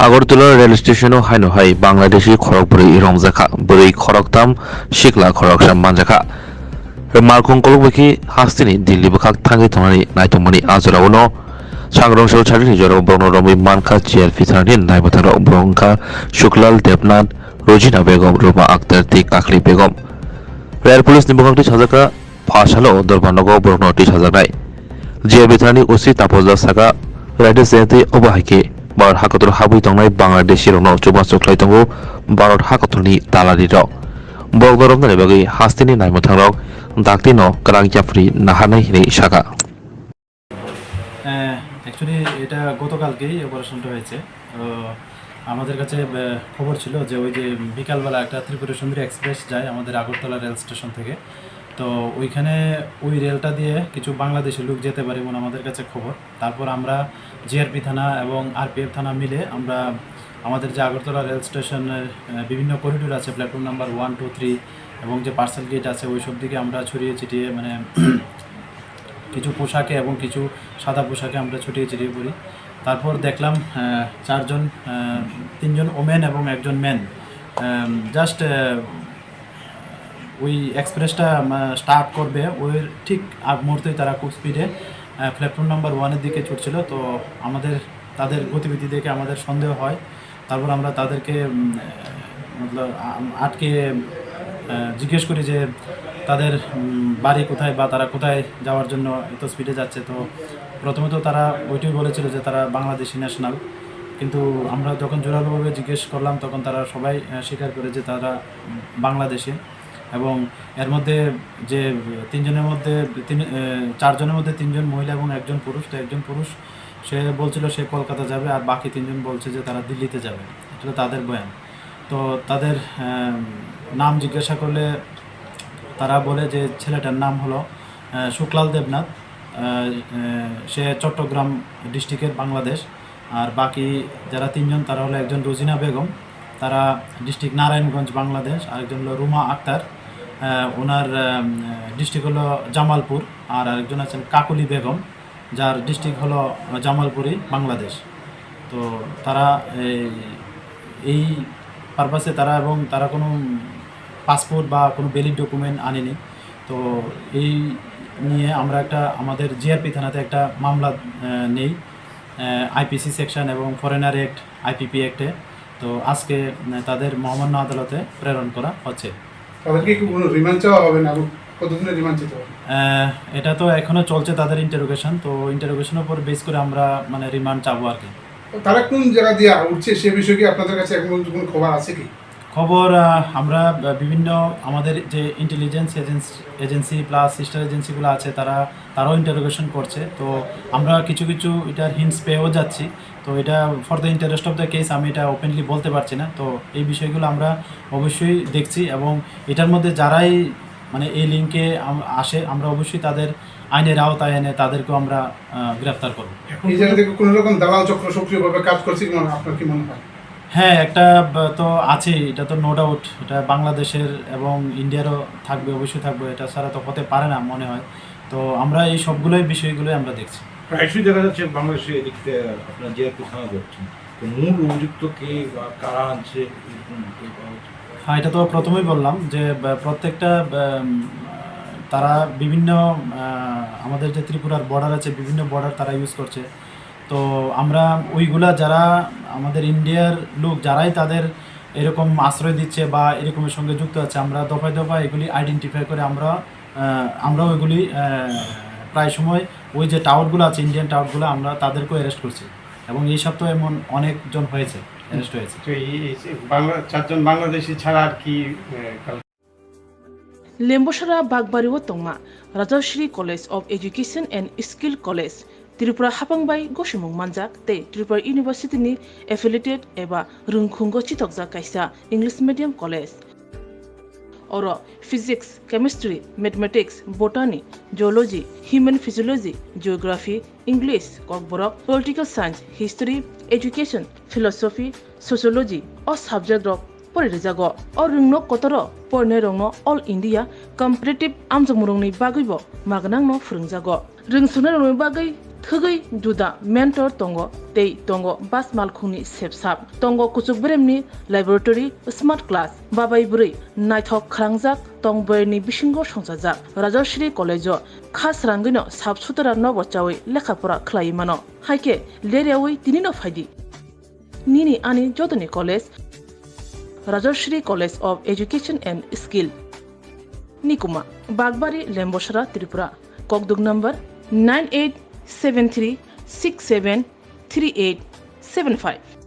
Agartala rail স্টেশনও হাইনো high Bangladeshi খরক বरै রংজাখা বरै খরকতাম सिख्ला खरकसाम मानजाखा मारखं कलबखि हास्तिनि दिल्ली बखाक थांगै थांनानै नायथंमोननि आजरावनो सांग्रांसो छाड़िनि जराव ब्रह्मरमि मानखा चियार फिथारनि नायबथाराव ब्रह्मखा शुक्लाल देबनाथ रजिना बेगम रुमा आक्तार ति काखली बेगम रेल पुलिसनि बखाकनि साजाखा फासालो दरबारनगो ब्रह्मनति साजानाय जिया बिथारनि उसि तापजा सागा राइडे जयन्ति अबाहायके भारत हाकतर हाबुइ थांनाय बांलादेशी रौनो चुबा चुख्लाय दंगो भारत हाकतरनि दालारि रौ बगदरमनि बागै हास्तिनि नायमथांराव दाक्तिनो करां जाफरी नाहानाय हिनै सागा অ্যাকচুয়ালি এটা গতকালকেই অপারেশনটা হয়েছে। আমাদের কাছে খবর ছিল যে ওই যে বিকালবেলা একটা ত্রিপুরা সুন্দরী এক্সপ্রেস যায় আমাদের আগরতলা রেল স্টেশন থেকে, তো ওইখানে ওই রেলটা দিয়ে কিছু বাংলাদেশি লোক যেতে পারে এমন আমাদের কাছে খবর। তারপর আমরা জিআরপি থানা এবং আরপিএফ থানা মিলে আমরা আমাদের যে আগরতলা রেল স্টেশনের বিভিন্ন করিডোর আছে, প্ল্যাটফর্ম নাম্বার 1, 2, 3 এবং যে পার্সেল গেট আছে ওই সব দিকে আমরা ছড়িয়ে ছিটিয়ে মানে কিছু পোশাকে এবং কিছু সাদা পোশাকে আমরা ছড়িয়ে ছিটিয়ে পড়ি। তারপর দেখলাম তিনজন ওমেন এবং একজন ম্যান জাস্ট ওই এক্সপ্রেসটা স্টার্ট করবে ওই ঠিক আগ মুহূর্তেই তারা খুব স্পিডে প্ল্যাটফর্ম নাম্বার 1-এর দিকে ছুটছিল। তো তাদের গতিবিধি দেখে আমাদের সন্দেহ হয়। তারপর আমরা তাদেরকে আটকে জিজ্ঞেস করি যে তাদের বাড়ি কোথায় বা তারা কোথায় যাওয়ার জন্য এত স্পিডে যাচ্ছে। তো প্রথমত তারা ওইটাই বলেছিল যে তারা বাংলাদেশি ন্যাশনাল, কিন্তু আমরা যখন জোরালোভাবে জিজ্ঞেস করলাম তখন তারা সবাই স্বীকার করে যে তারা বাংলাদেশি। এবং এর মধ্যে যে চারজনের মধ্যে 3জন মহিলা এবং একজন পুরুষ। তো একজন পুরুষ সে বলছিল সে কলকাতা যাবে, আর বাকি 3জন বলছে যে তারা দিল্লিতে যাবে। এটা তাদের বয়ান। তো তাদের নাম জিজ্ঞাসা করলে তারা বলে যে ছেলেটার নাম হলো শুক্লাল দেবনাথ, সে চট্টগ্রাম ডিস্ট্রিক্টের বাংলাদেশ। আর বাকি যারা 3জন তারা হলো একজন রোজিনা বেগম, তারা ডিস্ট্রিক্ট নারায়ণগঞ্জ বাংলাদেশ, আরেকজন হলো রুমা আক্তার, ওনার ডিস্ট্রিক্ট হলো জামালপুর, আর আরেকজন আছেন কাকলি বেগম যার ডিস্ট্রিক্ট হলো জামালপুরি বাংলাদেশ। তো তারা এই পারপাসে তারা কোনো পাসপোর্ট বা কোনো ভ্যালিড ডকুমেন্ট আনেনি। তো এই নিয়ে আমরা আমাদের জিআরপি থানাতে একটা মামলা নেই আইপিসি সেকশন এবং ফরেনার অ্যাক্ট আইপিপি অ্যাক্টে। তো আজকে তাদের মহামান্য আদালতে প্রেরণ করা হচ্ছে। এটা তো এখনো চলছে তাদের ইন্টারোগেশন। তো ইন্টারোগেশনের উপর বেস করে আমরা মানে রিমান্ড চাবো আর কি। তারা কোন জায়গা দিয়ে উঠছে সে বিষয়ে কি আপনাদের কাছে এখন কোনো খবর আছে কি? খবর আমরা বিভিন্ন আমাদের যে ইন্টেলিজেন্স এজেন্সি প্লাস সিস্টার এজেন্সিগুলো আছে তারাও ইন্টারোগেশন করছে। তো আমরা কিছু এটার হিন্টস পেয়েও যাচ্ছি। তো এটা for the interest of the case আমি এটা ওপেনলি বলতে পারছি না। তো এই বিষয়গুলো আমরা অবশ্যই দেখছি এবং এটার মধ্যে যারাই মানে এই লিঙ্কে আসে আমরা অবশ্যই তাদের আইনের আওতায় এনে তাদেরকেও আমরা গ্রেফতার করব। এই জায়গা থেকে কোনো রকম দালাল চক্র সক্রিয়ভাবে কাজ করছে কি আপনার কি মনে হয়? হ্যাঁ, একটা তো আছেই, এটা তো নো ডাউট। এটা বাংলাদেশের এবং ইন্ডিয়ারও থাকবে, অবশ্যই থাকবে, এটা ছাড়া তো হতে পারে না মনে হয়। তো আমরা এই সবগুলোই বিষয়গুলোই আমরা দেখছি। প্রায়শই দেখা যাচ্ছে বাংলাদেশে এদিকে আপনার জিআরপি থানা করছেন, তো মূল অভিযুক্ত কে বা কারা আনছে? হ্যাঁ, এটা তো প্রথমেই বললাম যে প্রত্যেকটা তারা বিভিন্ন আমাদের যে ত্রিপুরার বর্ডার আছে বিভিন্ন বর্ডার তারা ইউজ করছে। তো আমরা ওইগুলা যারা আমাদের ইন্ডিয়ার লোক যারাই তাদের এরকম আশ্রয় দিচ্ছে বা এরকমের সঙ্গে যুক্ত আছে আমরা দফায় এগুলি আইডেন্টিফাই করে আমরাও এগুলি প্রায় সময় ওই যে টাওয়ারগুলো আছে ইন্ডিয়ান টাওয়ারগুলো আমরা তাদেরকেও অ্যারেস্ট করছি এবং এই সপ্তাহে এমন অনেকজন হয়েছে অ্যারেস্ট হয়েছে। তো এই 4জন বাংলাদেশি ছাড়া আর কি? Lembosara Bagbariwo Tongma, Rajashri College of Education and Skill College, Tripura Hapangbai Goshimung Manjak, Te Tripura University ni affiliated eba Rungkhungo Chitokja Kaisa English Medium College. Oro Physics, Chemistry, Mathematics, Botany, Geology, Human Physiology, Geography, English, Kokborok, Political Science, History, Education, Philosophy, Sociology, or subject of Porizago, or Rungno Kotoro, Pornerongno, All India, Competitive Amjamurungni Bagibo, Magnangno Frungzago. Ring Sunarung Bagi, थगै जुदा mentor तंगो तै तंगो बास मालखुंनि सेबसाब तंगो कुचुक ब्रेमनि laboratory smart class बाबाय बुरै नायथक खालांजाक तंबरनि बिसिंगो संजाजाक Rajshree college खास रांगैनो साब सुतरा नबचावै लेखाफोरा खलाय मानो हायके लेरियावै दिनिनो फायदि निनि आनि जदनि college Rajashree college of education and skill निकुमा बागबारी लेम्बोसरा त्रिपुरा ककदुक नंबर 9873673875